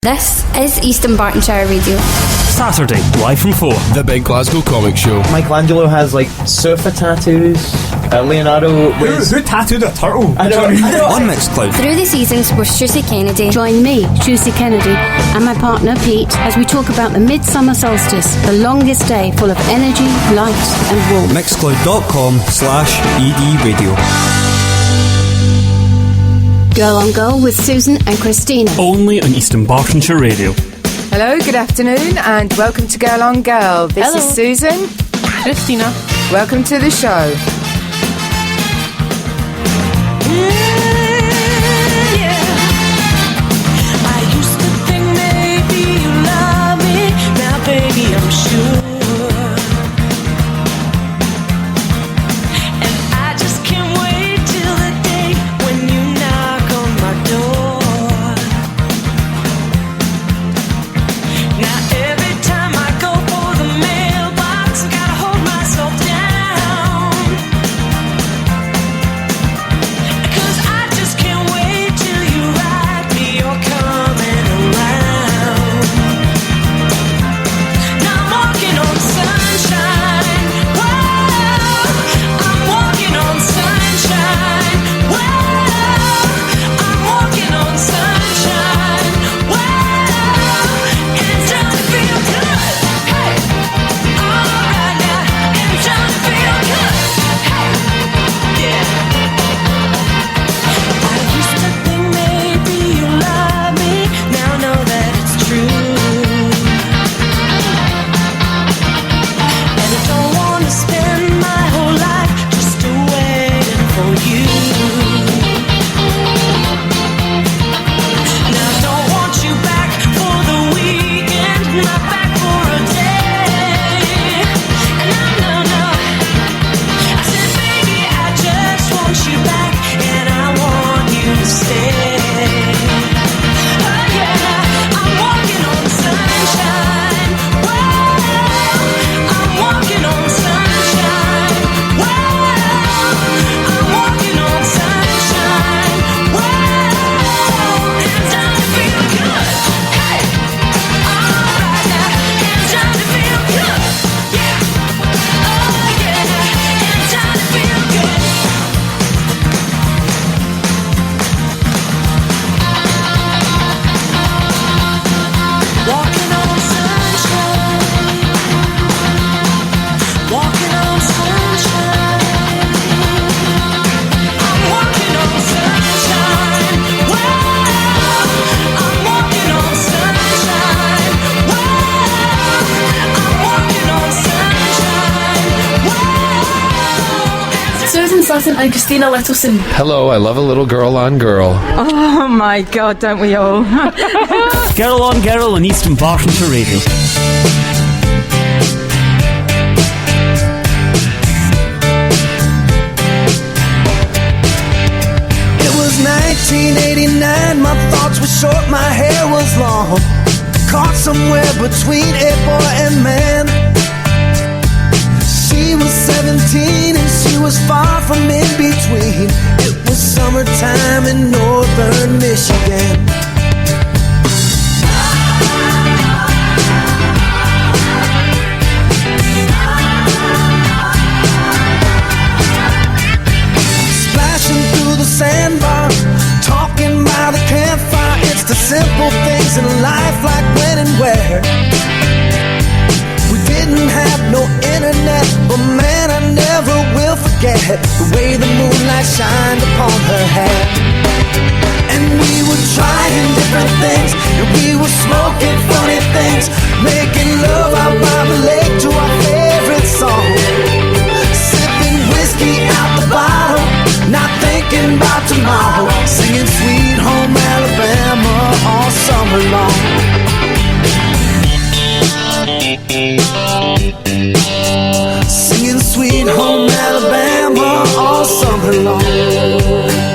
This is Eastern Bartonshire Radio. Saturday, live from 4. The Big Glasgow Comic Show. Michelangelo has like surfer tattoos. Leonardo was... Who tattooed a turtle? I don't know. On Mixcloud. Through the seasons with Susie Kennedy. Join me, Susie Kennedy, and my partner Pete as we talk about the midsummer solstice, the longest day full of energy, light and warmth. Mixcloud.com/ED Radio. Girl on Girl with Susan and Christina. Only on Eastern Bartonshire Radio. Hello, good afternoon, and welcome to Girl on Girl. This is Susan. Christina. Welcome to the show. I used to think maybe you love me. Now, baby, I'm sure. And I just can't wait till the day when you knock on my door. Now, every time I go for the mailbox, I gotta hold myself down. 'Cause I just can't wait till you write me you're coming around. Now I'm walking on sunshine. Whoa, I'm walking on sunshine. Whoa, I'm walking on sunshine. Whoa, and it's time to feel good. Hey, alright now, and it's time to feel good. Hey, yeah. I used to think maybe you love me. Now I know that it's true. And I don't want to spend my whole life just waiting for you. Now I don't want you back for the weekend, not back for a day. And no, I said, baby, I just want you back, and I want you to stay. Oh yeah, I'm walking on sunshine. Whoa, I'm walking on sunshine. Whoa, I'm walking on sunshine. Whoa, and it's time to feel good. Hey, alright now, and it's time to feel good. Yeah, oh yeah, and it's time to feel good. Walking on sunshine. Walking on sunshine. I'm walking on sunshine. Whoa, I'm walking on sunshine. Whoa, I'm walking on sunshine. Whoa. Susan Sutton and Christina Littleson. Hello, I love a little girl on girl. Oh my God, don't we all? Girl on Girl on Eastern Bartonshire Radio. It was 1989, my thoughts were short, my hair was long. Caught somewhere between a boy and man. She was 17 and she was far from in between. It was summertime in northern Michigan. Splashing through the sandbar, talking by the campfire. It's the simple things in life, like when and where. We didn't have no internet, but man, I never will forget the way the moonlight shined upon her hair. And we were trying different things, and we were smoking funny things, making love out by the lake to our favorite song. Sipping whiskey out the bottle, not thinking about tomorrow, singing Sweet Home Alabama all summer long. Singing Sweet Home Alabama all summer long.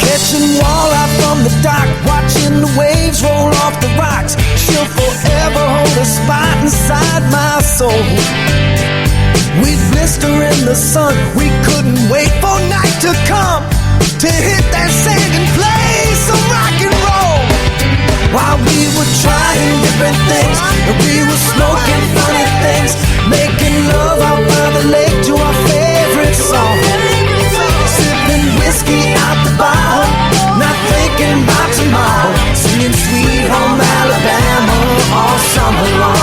Catching walleye from the dock, watching the waves roll off the rocks. She'll forever hold a spot inside my soul. We'd blister in the sun, we couldn't wait for night to come to hit that sand and play some rock and roll. While we were trying different things. And we were smoking funny things, making love out by the lake to our favorite song. Sipping whiskey out the bottle, not thinking about tomorrow. Singing Sweet Home Alabama all summer long.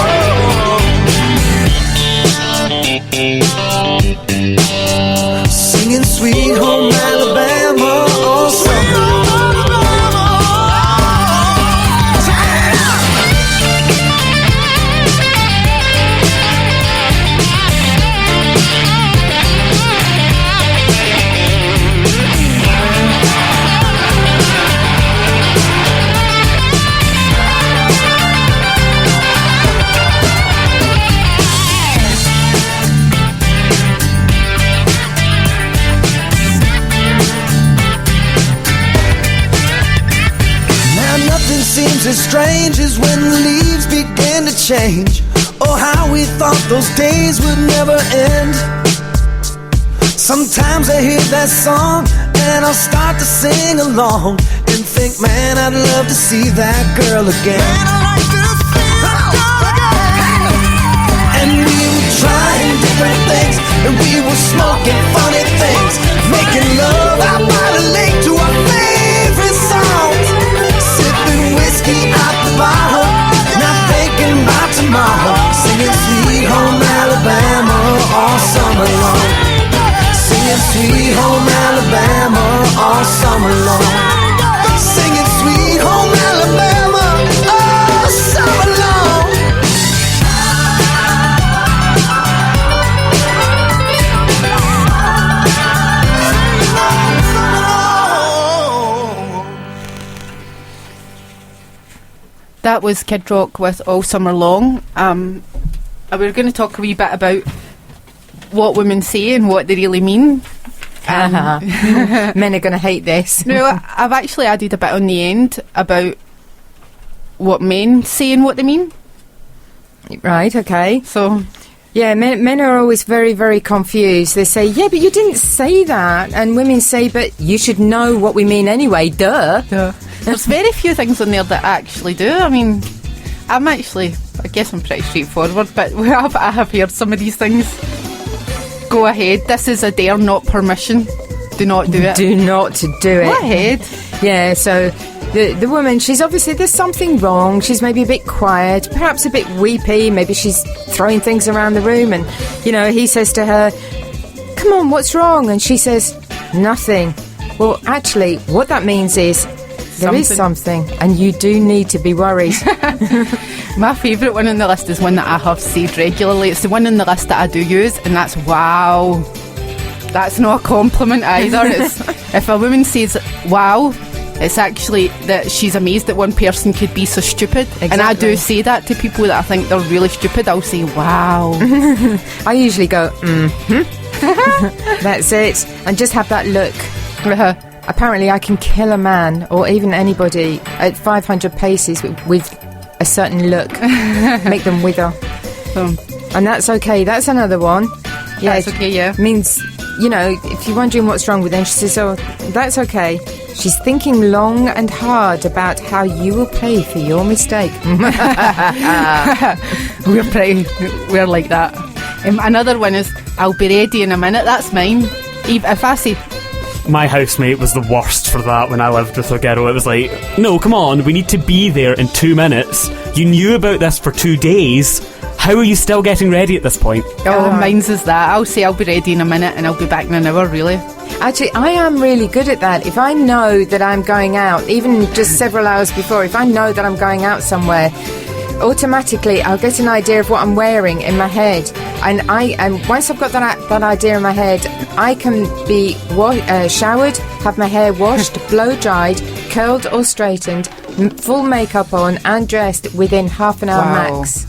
Singing Sweet Home Alabama all summer long. Seems as strange as when the leaves begin to change. Oh, how we thought those days would never end. Sometimes I hear that song and I'll start to sing along and think, man, I'd love to see that girl again. Man, I'd like to see that girl again. And we were trying different things, and we were smoking funny things, making love out by the lake to our favorite songs. Whiskey out the bottle, not thinking about tomorrow. Singing Sweet Home Alabama all summer long. Singing Sweet Home Alabama all summer long. Singing Sweet Home Alabama all summer long. That was Kid Rock with All Summer Long. We're going to talk a wee bit about what women say and what they really mean. Men are going to hate this. No, I've actually added a bit on the end about what men say and what they mean. Right, okay. So, yeah, men are always very, very confused. They say, yeah, but you didn't say that. And women say, but you should know what we mean anyway, duh. There's very few things on there that I actually do. I mean, I guess I'm pretty straightforward, but I have heard some of these things. Go ahead, this is a dare, not permission. Do not do it. Do not to do it. Go ahead. Yeah, so the woman, she's obviously, there's something wrong. She's maybe a bit quiet, perhaps a bit weepy. Maybe she's throwing things around the room, and, you know, he says to her, come on, what's wrong? And she says, nothing. Well, actually, what that means is, there is something, and you do need to be worried. My favourite one on the list is one that I have said regularly. It's the one on the list that I do use, and that's wow. That's not a compliment either. If a woman says wow, it's actually that she's amazed that one person could be so stupid. Exactly. And I do say that to people that I think they're really stupid. I'll say wow. I usually go that's it, and just have that look. Apparently I can kill a man or even anybody at 500 paces with a certain look. Make them wither. And that's okay. That's another one. Yeah, that's okay, yeah. Means, you know, if you're wondering what's wrong with them, she says, oh, that's okay. She's thinking long and hard about how you will pay for your mistake. We're like that. Another one is, I'll be ready in a minute. That's mine. If I say... My housemate was the worst for that when I lived with a girl. It was like, no, come on, we need to be there in 2 minutes. You knew about this for 2 days. How are you still getting ready at this point? Mine's is that. I'll say I'll be ready in a minute and I'll be back in an hour, really. Actually, I am really good at that. If I know that I'm going out, even just several hours before, if I know that I'm going out somewhere, automatically I'll get an idea of what I'm wearing in my head, and once I've got that idea in my head, I can be showered, have my hair washed, blow dried, curled or straightened, full makeup on and dressed within half an hour max.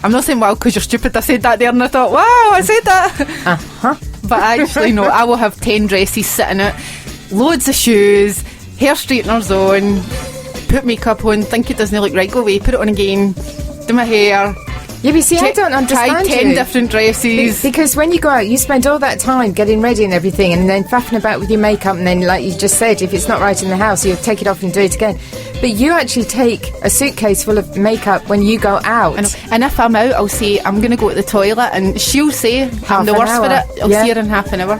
I'm not saying wow because you're stupid. I said that there and I thought, wow, I said that. But actually no, I will have 10 dresses sitting out, loads of shoes, hair straighteners on, put makeup on, think it doesn't look right, go away, put it on again, do my hair. Yeah, but see, I don't understand Tried 10 you. different dresses. Because when you go out, you spend all that time getting ready and everything, and then faffing about with your makeup, and then, like you just said, if it's not right in the house, you'll take it off and do it again. But you actually take a suitcase full of makeup when you go out. And if I'm out, I'll say, I'm going to go to the toilet, and she'll say, I'm the an worst for hour. it. I'll Yeah. see her in half an hour.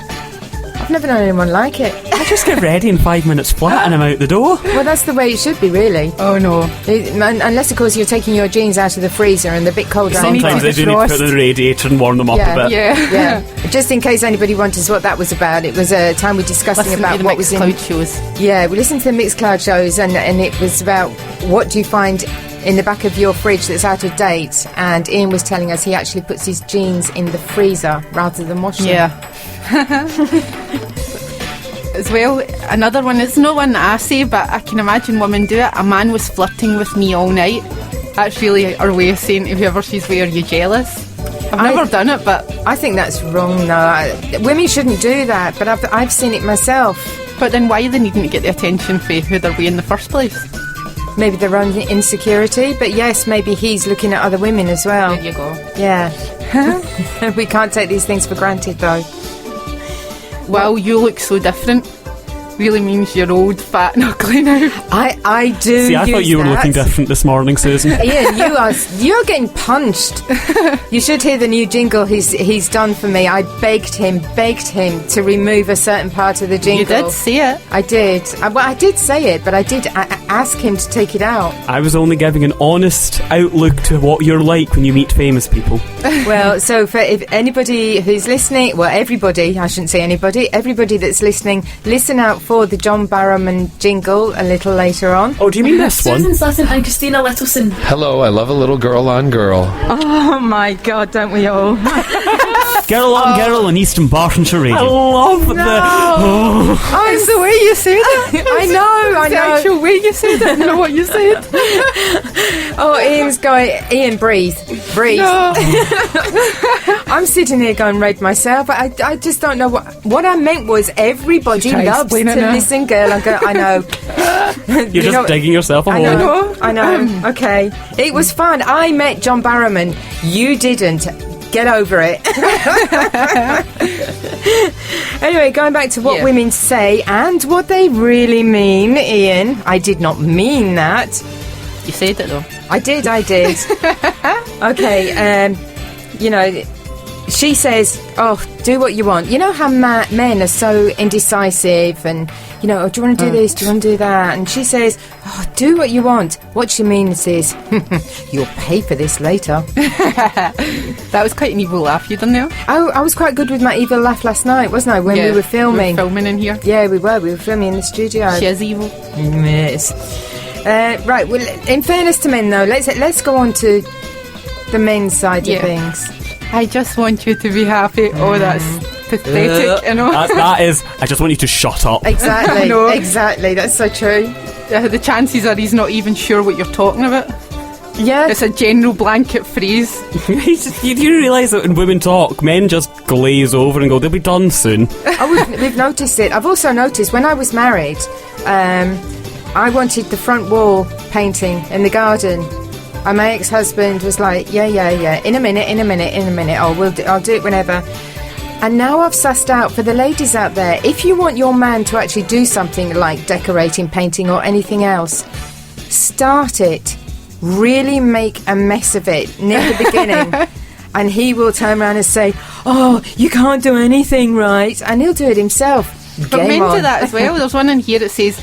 I've never known anyone like it. I just get ready in 5 minutes flat and I'm out the door. Well, that's the way it should be, really. Oh, no. Unless, of course, you're taking your jeans out of the freezer and they're a bit colder. Sometimes they do need to put them in the radiator and warm them up a bit. Yeah. Just in case anybody wonders what that was about, it was a time we're discussing Listen about to the what was in... Mixcloud shows. Yeah, we listened to the Mixcloud shows, and it was about what do you find in the back of your fridge that's out of date, and Ian was telling us he actually puts his jeans in the freezer rather than washing them. Yeah. As well, another one, it's not one that I say, but I can imagine women do it. A man was flirting with me all night. That's really our way of saying to whoever she's with, are you jealous? I've never done it, but... I think that's wrong, though. Women shouldn't do that, but I've seen it myself. But then why are they needing to get the attention for who they're with in the first place? Maybe their own insecurity, but yes, maybe he's looking at other women as well. There you go. Yeah. We can't take these things for granted, though. Well, you look so different. Really means you're old, fat and ugly now. I do. See, I thought you were looking different this morning, Susan. Ian, you're getting punched. You should hear the new jingle he's done for me. I begged him to remove a certain part of the jingle. You did say it. I did. I did say it, but I did ask him to take it out. I was only giving an honest outlook to what you're like when you meet famous people. Well, so for if anybody who's listening, well, everybody, I shouldn't say anybody, everybody that's listening, listen out for the John Barrowman jingle a little later on. Oh, do you mean this one? Susan Sutton and Christina Littleson. Hello, I love a little girl on girl. Oh my God, don't we all? Girl on Girl on Eastern Bartonshire Radio. I love the... Oh, It's the way you said it. I know. The actual way you said it. I know what you said. Oh, Ian's going, Ian, breathe. No. I'm sitting here going red myself. I just don't know what I meant was everybody Try loves explain it to now. listen, girl. I know. You're just digging yourself a hole. I know. Okay. It was fun. I met John Barrowman. You didn't. Get over it. Anyway, going back to what women say and what they really mean, Ian. I did not mean that. You said it though. I did. Okay, you know, she says, oh, do what you want. You know how men are so indecisive and, you know, oh, do you want to do this? Do you want to do that? And she says, oh, do what you want. What she means is, you'll pay for this later. That was quite an evil laugh you done there. I was quite good with my evil laugh last night, wasn't I, when we were filming? We were filming in here. Yeah, we were filming in the studio. She is evil. Yes. Right, well, in fairness to men, though, let's go on to the men's side of things. I just want you to be happy. Oh, that's pathetic, you know. That is, I just want you to shut up. Exactly, No. exactly, that's so true. The chances are he's not even sure what you're talking about. Yeah. It's a general blanket phrase. You do realise that when women talk, men just glaze over and go, they'll be done soon. We've noticed it. I've also noticed when I was married, I wanted the front wall painting in the garden. And my ex-husband was like, yeah, in a minute. Oh, I'll do it whenever. And now I've sussed out for the ladies out there, if you want your man to actually do something like decorating, painting or anything else, start it. Really make a mess of it near the beginning. And he will turn around and say, oh, you can't do anything right. And he'll do it himself. But Game men on. do that as well. There's one in here that says,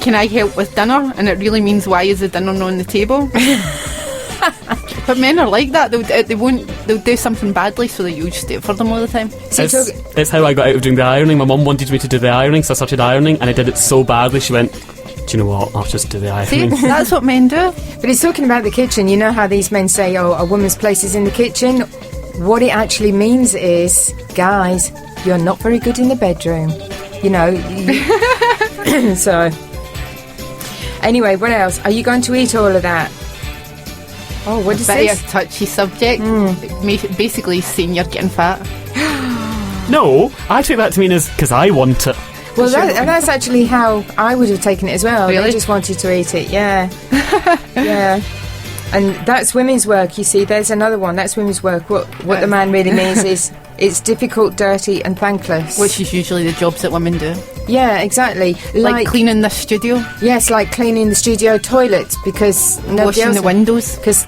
can I help with dinner? And it really means, why is the dinner not on the table? But men are like that. They'll do something badly, so they just do it for them all the time. It's how I got out of doing the ironing. My mum wanted me to do the ironing, so I started ironing, and I did it so badly, she went, do you know what, I'll just do the See, ironing. that's what men do. But he's talking about the kitchen. You know how these men say, oh, a woman's place is in the kitchen? What it actually means is, guys, you're not very good in the bedroom. You know. So, anyway, what else? Are you going to eat all of that? Oh, what is Very this? touchy subject. Basically saying you're getting fat. No, I took that to mean as because I want it. Well, that's actually how I would have taken it as well. Really? They just wanted to eat it, yeah. Yeah. And that's women's work, you see. There's another one. That's women's work. What the man really means is it's difficult, dirty and thankless. Which is usually the jobs that women do. Yeah, exactly. Like cleaning the studio. Yes, like cleaning the studio toilets because nobody washing else... the windows. Because